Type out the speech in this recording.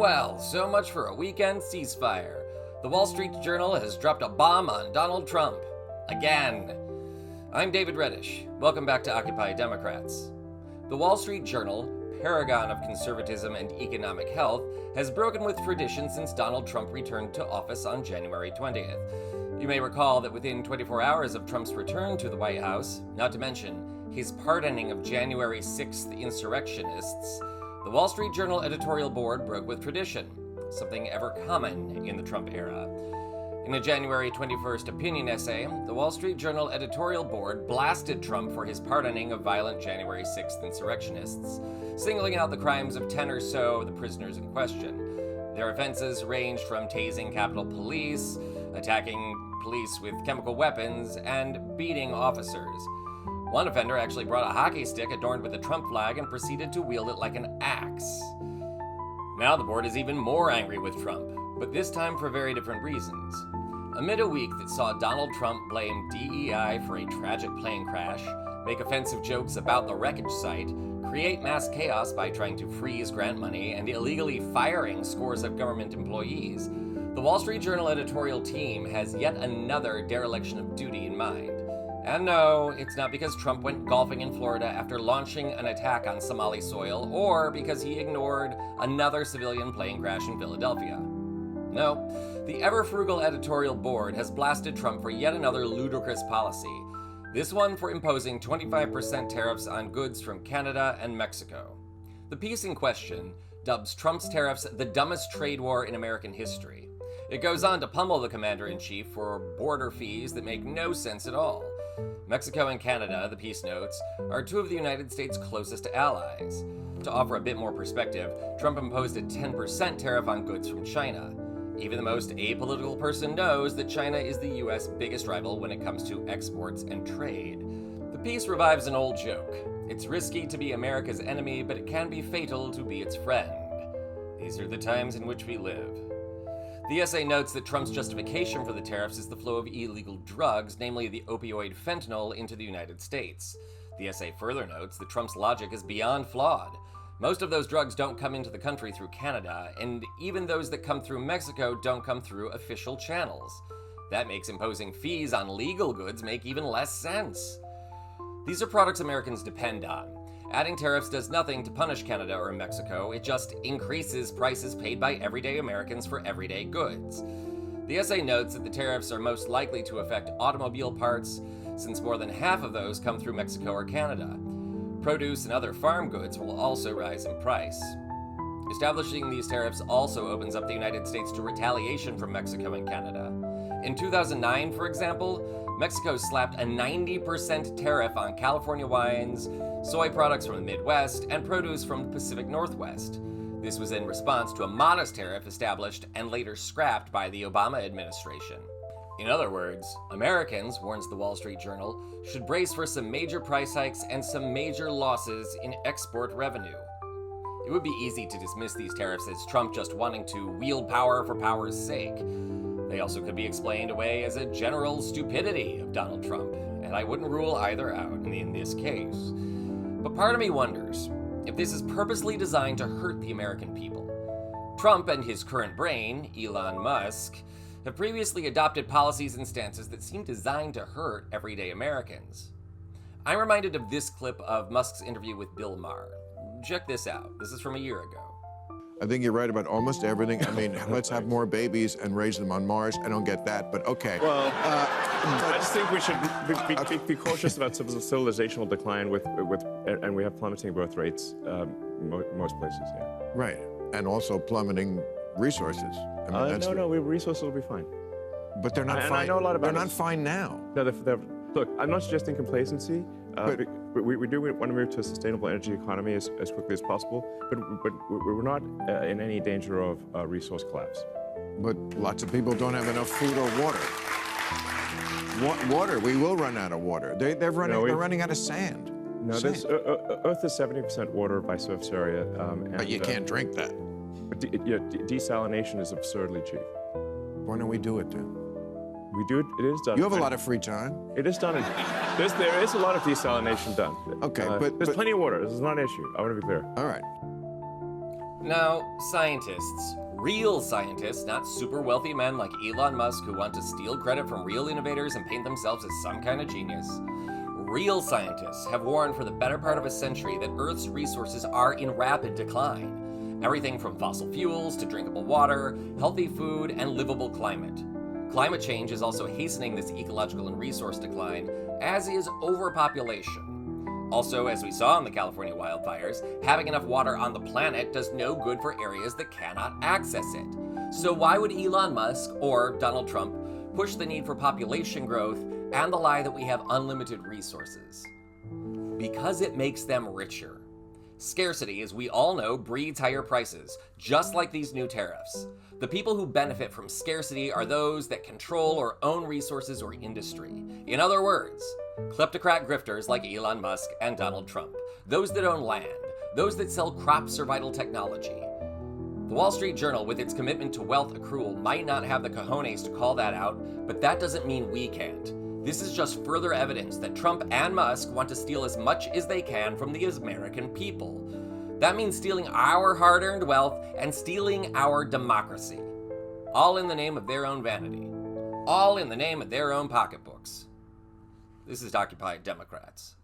Well, so much for a weekend ceasefire. The Wall Street Journal has dropped a bomb on Donald Trump. Again. I'm David Reddish. Welcome back to Occupy Democrats. The Wall Street Journal, paragon of conservatism and economic health, has broken with tradition since Donald Trump returned to office on January 20th. You may recall that within 24 hours of Trump's return to the White House, not to mention his pardoning of January 6th insurrectionists, the Wall Street Journal editorial board broke with tradition, something ever common in the Trump era. In a January 21st opinion essay, the Wall Street Journal editorial board blasted Trump for his pardoning of violent January 6th insurrectionists, singling out the crimes of 10 or so of the prisoners in question. Their offenses ranged from tasing Capitol Police, attacking police with chemical weapons, and beating officers. One offender actually brought a hockey stick adorned with the Trump flag and proceeded to wield it like an axe. Now the board is even more angry with Trump, but this time for very different reasons. Amid a week that saw Donald Trump blame DEI for a tragic plane crash, make offensive jokes about the wreckage site, create mass chaos by trying to freeze grant money, and illegally firing scores of government employees, the Wall Street Journal editorial team has yet another dereliction of duty in mind. And no, it's not because Trump went golfing in Florida after launching an attack on Somali soil, or because he ignored another civilian plane crash in Philadelphia. No, the ever-frugal editorial board has blasted Trump for yet another ludicrous policy, this one for imposing 25% tariffs on goods from Canada and Mexico. The piece in question dubs Trump's tariffs the dumbest trade war in American history. It goes on to pummel the commander-in-chief for border fees that make no sense at all. Mexico and Canada, the piece notes, are two of the United States' closest allies. To offer a bit more perspective, Trump imposed a 10% tariff on goods from China. Even the most apolitical person knows that China is the U.S. biggest rival when it comes to exports and trade. The piece revives an old joke. It's risky to be America's enemy, but it can be fatal to be its friend. These are the times in which we live. The essay notes that Trump's justification for the tariffs is the flow of illegal drugs, namely the opioid fentanyl, into the United States. The essay further notes that Trump's logic is beyond flawed. Most of those drugs don't come into the country through Canada, and even those that come through Mexico don't come through official channels. That makes imposing fees on legal goods make even less sense. These are products Americans depend on. Adding tariffs does nothing to punish Canada or Mexico, it just increases prices paid by everyday Americans for everyday goods. The essay notes that the tariffs are most likely to affect automobile parts, since more than half of those come through Mexico or Canada. Produce and other farm goods will also rise in price. Establishing these tariffs also opens up the United States to retaliation from Mexico and Canada. In 2009, for example, Mexico slapped a 90% tariff on California wines, soy products from the Midwest, and produce from the Pacific Northwest. This was in response to a modest tariff established and later scrapped by the Obama administration. In other words, Americans, warns the Wall Street Journal, should brace for some major price hikes and some major losses in export revenue. It would be easy to dismiss these tariffs as Trump just wanting to wield power for power's sake. They also could be explained away as a general stupidity of Donald Trump, and I wouldn't rule either out in this case. But part of me wonders if this is purposely designed to hurt the American people. Trump and his current brain, Elon Musk, have previously adopted policies and stances that seem designed to hurt everyday Americans. I'm reminded of this clip of Musk's interview with Bill Maher. Check this out. This is from a year ago. I think you're right about almost everything. I mean, let's have more babies and raise them on Mars. I don't get that, but okay. Well, I just think we should be cautious about civilizational decline and we have plummeting birth rates most places, yeah. Right, and also plummeting resources. I mean, resources will be fine. But they're not fine. I know a lot about They're not fine now. No, look, I'm not suggesting complacency. We do want to move to a sustainable energy economy as quickly as possible, but we're not in any danger of resource collapse. But lots of people don't have enough food or water. Water, we will run out of water. They're running out of sand. No, Earth is 70% water by surface area. But you can't drink that. But desalination is absurdly cheap. Why don't we do it then? We do it. It is done. You have a lot of free time. It is done. There is a lot of desalination done. Okay, there's plenty of water. This is not an issue. I want to be clear. All right. Now, scientists, real scientists, not super wealthy men like Elon Musk who want to steal credit from real innovators and paint themselves as some kind of genius. Real scientists have warned for the better part of a century that Earth's resources are in rapid decline. Everything from fossil fuels to drinkable water, healthy food, and livable climate. Climate change is also hastening this ecological and resource decline, as is overpopulation. Also, as we saw in the California wildfires, having enough water on the planet does no good for areas that cannot access it. So why would Elon Musk or Donald Trump push the need for population growth and the lie that we have unlimited resources? Because it makes them richer. Scarcity, as we all know, breeds higher prices, just like these new tariffs. The people who benefit from scarcity are those that control or own resources or industry. In other words, kleptocrat grifters like Elon Musk and Donald Trump, those that own land, those that sell crop survival technology. The Wall Street Journal, with its commitment to wealth accrual, might not have the cojones to call that out, but that doesn't mean we can't. This is just further evidence that Trump and Musk want to steal as much as they can from the American people. That means stealing our hard-earned wealth and stealing our democracy. All in the name of their own vanity. All in the name of their own pocketbooks. This is Occupy Democrats.